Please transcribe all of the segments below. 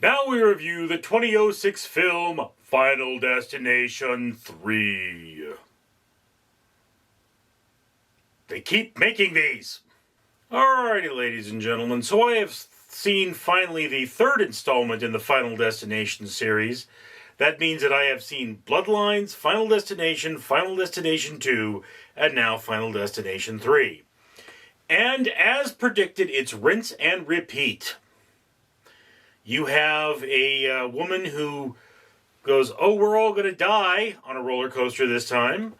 Now we review the 2006 film Final Destination 3. They keep making these. Alrighty, ladies and gentlemen, so I have seen finally the third installment in the Final Destination series. That means that I have seen Bloodlines, Final Destination 2, and now Final Destination 3. And as predicted, it's rinse and repeat. You have a woman who goes, oh, we're all going to die on a roller coaster this time.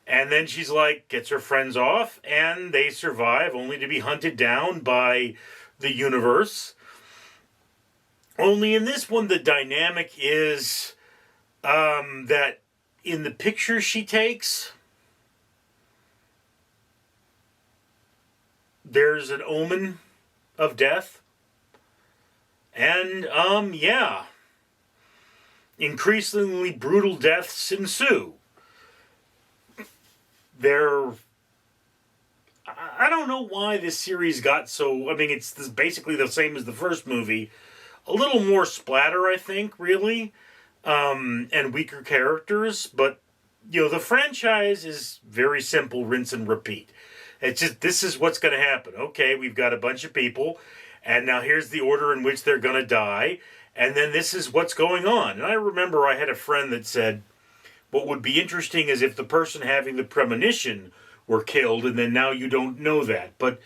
And then she's like, gets her friends off, and they survive only to be hunted down by the universe. Only in this one, the dynamic is that in the picture she takes, there's an omen of death. And, yeah, increasingly brutal deaths ensue. I don't know why this series got so, it's basically the same as the first movie. A little more splatter, I think, really, and weaker characters, but, the franchise is very simple, rinse and repeat. It's just, this is what's going to happen. Okay, we've got a bunch of people, and now here's the order in which they're going to die, and then this is what's going on. And I remember I had a friend that said, what would be interesting is if the person having the premonition were killed, and then now you don't know that. But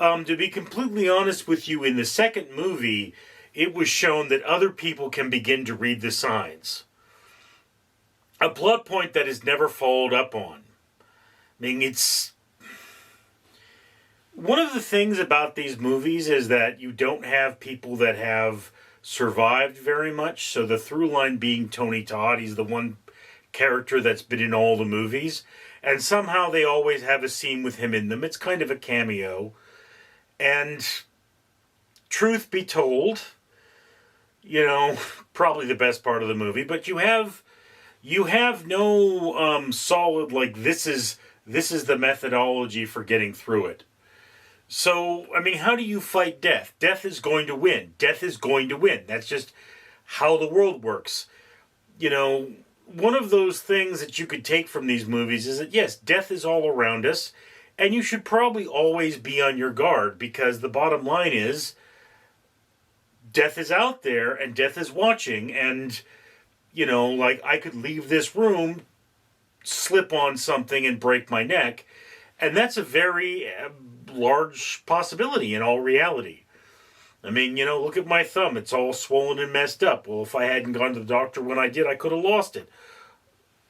to be completely honest with you, in the second movie, it was shown that other people can begin to read the signs. A plot point that is never followed up on. It's... One of the things about these movies is that you don't have people that have survived very much. So the through line being Tony Todd, he's the one character that's been in all the movies. And somehow they always have a scene with him in them. It's kind of a cameo. And truth be told, probably the best part of the movie. But you have no solid, like, this is the methodology for getting through it. So, how do you fight death? Death is going to win. Death is going to win. That's just how the world works. One of those things that you could take from these movies is that, yes, death is all around us, and you should probably always be on your guard, because the bottom line is, death is out there, and death is watching, and, I could leave this room, slip on something, and break my neck, and that's a very large possibility in all reality. Look at my thumb. It's all swollen and messed up. Well, if I hadn't gone to the doctor when I did, I could have lost it.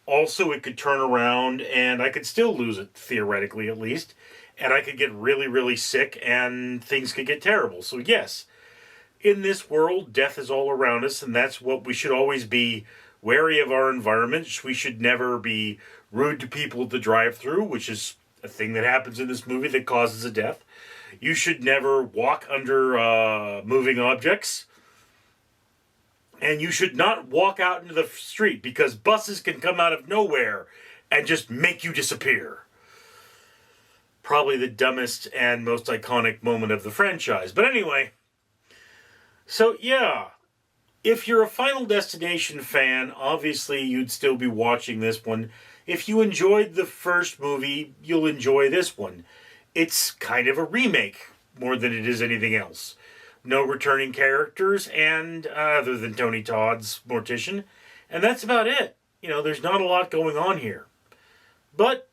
Also, it could turn around and I could still lose it, theoretically at least. And I could get really, really sick and things could get terrible. So yes, in this world, death is all around us, and that's what we should always be wary of our environment. We should never be rude to people at the drive-thru, which is a thing that happens in this movie that causes a death. You should never walk under moving objects. And you should not walk out into the street, because buses can come out of nowhere and just make you disappear. Probably the dumbest and most iconic moment of the franchise. But anyway, so yeah, if you're a Final Destination fan, obviously you'd still be watching this one. If you enjoyed the first movie, you'll enjoy this one. It's kind of a remake more than it is anything else. No returning characters, and other than Tony Todd's mortician, and that's about it. There's not a lot going on here. But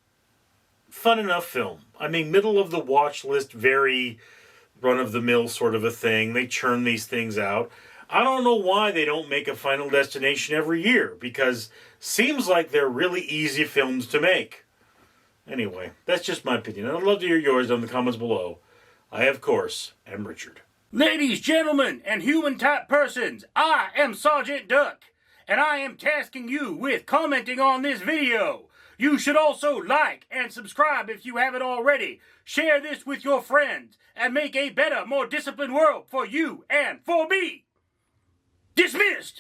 fun enough film. Middle of the watch list, very run-of-the-mill sort of a thing. They churn these things out. I don't know why they don't make a Final Destination every year, because seems like they're really easy films to make. Anyway, that's just my opinion. I'd love to hear yours in the comments below. I, of course, am Richard. Ladies, gentlemen, and human-type persons, I am Sergeant Duck, and I am tasking you with commenting on this video. You should also like and subscribe if you haven't already. Share this with your friends, and make a better, more disciplined world for you and for me. Dismissed!